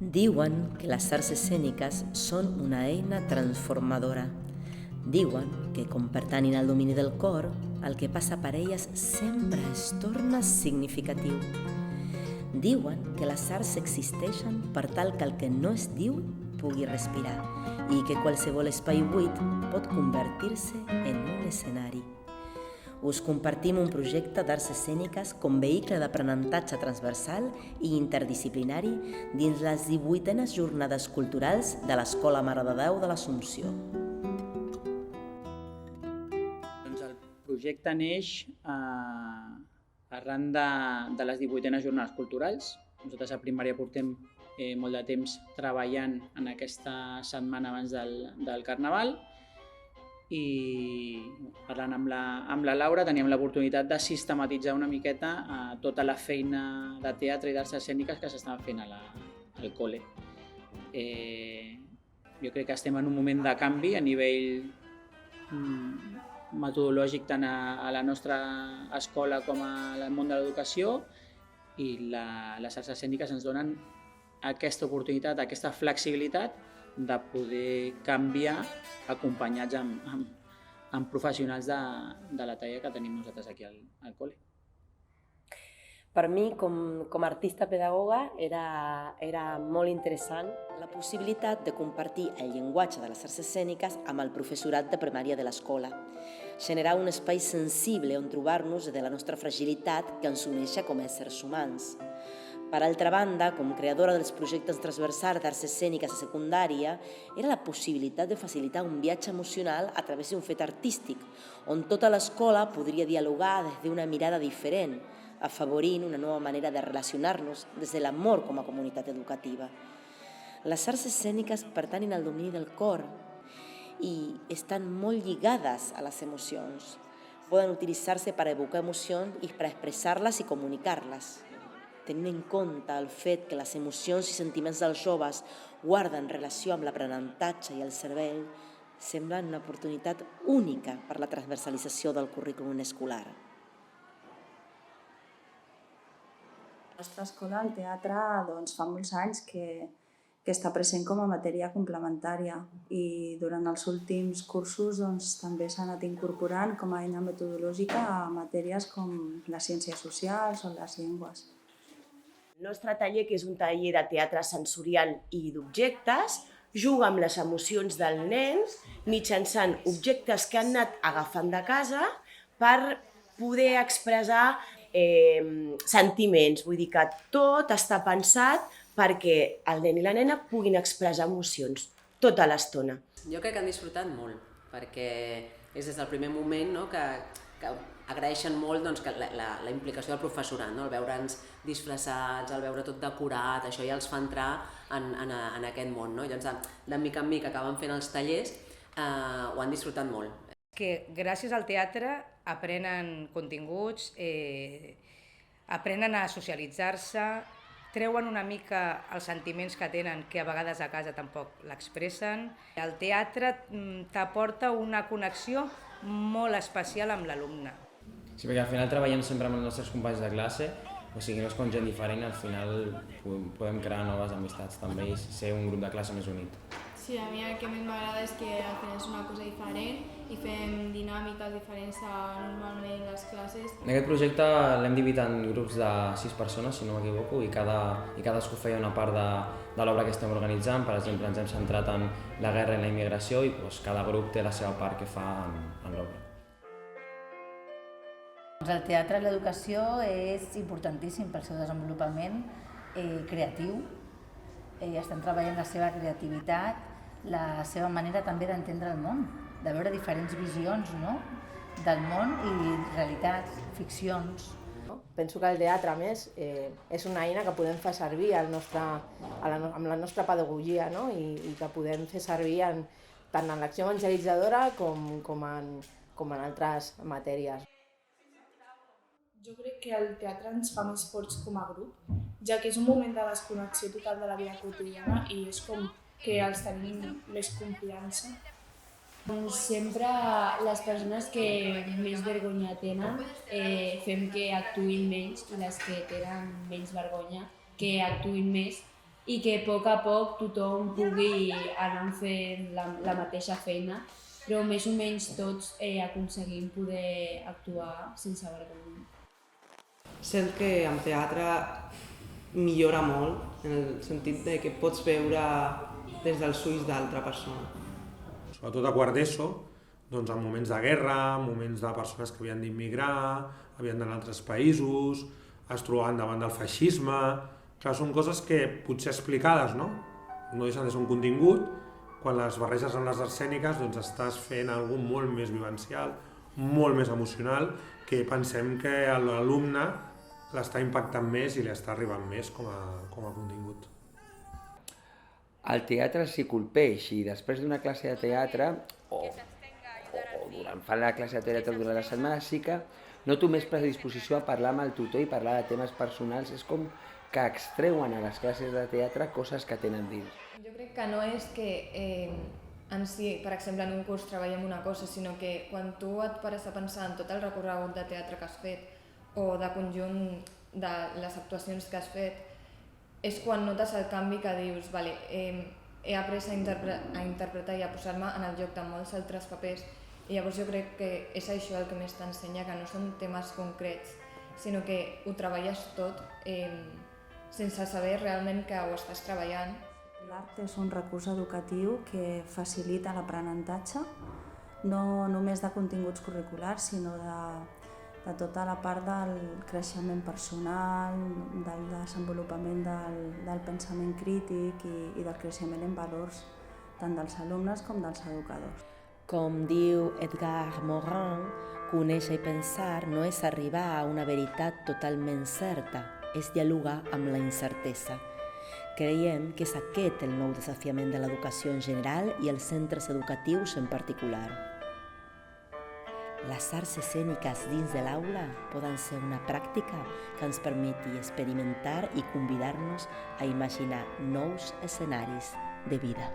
Diuen que les arts escèniques són una eina transformadora. Diuen que, com pertanyin al domini del cor, el que passa per elles sempre es torna significatiu. Diuen que les arts existeixen per tal que el que no es diu pugui respirar i que qualsevol espai buit pot convertir-se en un escenari. Us compartim un projecte d'arts escèniques com vehicle d'aprenentatge transversal i interdisciplinari dins les 18enes Jornades Culturals de l'Escola Mare de Déu de l'Assumpció. El projecte neix arran de les 18enes Jornades Culturals. Nosaltres a primària portem molt de temps treballant en aquesta setmana abans del Carnaval i parlant amb la Laura teníem l'oportunitat de sistematitzar una miqueta tota la feina de teatre i d'arts escèniques que s'estava fent al col·le. Jo crec que estem en un moment de canvi a nivell metodològic tant a la nostra escola com al món de l'educació i les arts escèniques ens donen aquesta oportunitat, aquesta flexibilitat de poder canviar acompanyats amb professionals de la talla que tenim nosaltres aquí al col·le. Per mi, com a artista pedagoga, era molt interessant la possibilitat de compartir el llenguatge de les arts escèniques amb el professorat de primària de l'escola. Generar un espai sensible on trobar-nos de la nostra fragilitat que ens uneix com a éssers humans. Per altra banda, com creadora dels projectes transversals d'arts escèniques a secundària, era la possibilitat de facilitar un viatge emocional a través d'un fet artístic, on tota l'escola podria dialogar des d'una mirada diferent, afavorint una nova manera de relacionar-nos des de l'amor com a comunitat educativa. Les arts escèniques pertanyen al domini del cor i estan molt lligades a les emocions. Poden utilitzar-se per evocar emocions i per expressar-les i comunicar-les. Tenint en compte el fet que les emocions i sentiments dels joves guarden relació amb l'aprenentatge i el cervell, semblen una oportunitat única per la transversalització del currículum escolar. A la nostra escola, el teatre, fa molts anys que està present com a matèria complementària i durant els últims cursos també s'ha anat incorporant com a eina metodològica a matèries com les ciències socials o les llengües. El nostre taller, que és un taller de teatre sensorial i d'objectes, juga amb les emocions dels nens mitjançant objectes que han anat agafant de casa per poder expressar sentiments. Vull dir que tot està pensat perquè el nen i la nena puguin expressar emocions tota l'estona. Jo crec que han disfrutat molt, perquè és des del primer moment, no, que agraeixen molt que la implicació del professorat, no? El veure'ns disfressats, el veure tot decorat, això ja els fa entrar en aquest món. No? Llavors, de mica en mica que acaben fent els tallers, ho han disfrutat molt. Que gràcies al teatre aprenen continguts, aprenen a socialitzar-se, treuen una mica els sentiments que tenen, que a vegades a casa tampoc l'expressen. El teatre t'aporta una connexió molt especial amb l'alumne. Sí, perquè al final treballem sempre amb els nostres companys de classe, o sigui, no és com gent diferent, al final podem crear noves amistats també i ser un grup de classe més unit. Sí, a mi el que més m'agrada és que al final és una cosa diferent i fem dinàmiques diferents normalment les classes. En aquest projecte l'hem dividit en grups de 6 persones, si no m'equivoco, i cadascú feia una part de l'obra que estem organitzant. Per exemple, ens hem centrat en la guerra i la immigració i cada grup té la seva part que fa en l'obra. El teatre i l'educació és importantíssim pel seu desenvolupament creatiu. Estan treballant la seva creativitat, la seva manera també d'entendre el món, de veure diferents visions, no? Del món i realitats, ficcions. Penso que el teatre, a més, és una eina que podem fer servir amb la nostra pedagogia, no? I que podem fer servir tant en l'acció evangelitzadora com en altres matèries. Jo crec que el teatre ens fa més forts com a grup, ja que és un moment de desconnexió total de la vida quotidiana i és com que els tenim més confiança. Sempre les persones que més vergonya tenen fem que actuïn menys i les que tenen menys vergonya que actuïn més i que a poc tothom pugui anar fent la mateixa feina, però més o menys tots aconseguim poder actuar sense vergonya. Sent que en teatre millora molt, en el sentit de que pots veure des dels ulls d'altra persona. Sobretot a quart d'ESO, doncs en moments de guerra, moments de persones que havien d'immigrar, havien d'anar a altres països, es trobaven davant del feixisme. Clar, són coses que potser explicades, no deixen de ser un contingut, quan les barreges amb les arts escèniques doncs estàs fent alguna cosa molt més vivencial, molt més emocional, que pensem que l'alumne l'està impactant més i li està arribant més com a contingut. El teatre s'hi colpeix i després d'una classe de teatre o durant la classe de teatre durant la setmana sí que noto més predisposició a parlar amb el tutor i parlar de temes personals. És com que extreuen a les classes de teatre coses que tenen dins. Jo crec que no és que en si, per exemple, en un curs treballem una cosa, sinó que quan tu et pares a pensar en tot el recorregut de teatre que has fet o de conjunt de les actuacions que has fet, és quan notes el canvi que dius, vale, he après a interpretar i a posar-me en el lloc de molts altres papers. I llavors jo crec que és això el que més t'ensenya, que no són temes concrets, sinó que ho treballes tot sense saber realment que ho estàs treballant. L'art és un recurs educatiu que facilita l'aprenentatge, no només de continguts curriculars, sinó de tota la part del creixement personal, del desenvolupament del pensament crític i del creixement en valors tant dels alumnes com dels educadors. Com diu Edgar Morin, conèixer i pensar no és arribar a una veritat totalment certa, és dialogar amb la incertesa. Creiem que és aquest el nou desafiament de l'educació en general i els centres educatius en particular. Les arts escèniques dins de l'aula poden ser una pràctica que ens permeti experimentar i convidar-nos a imaginar nous escenaris de vida.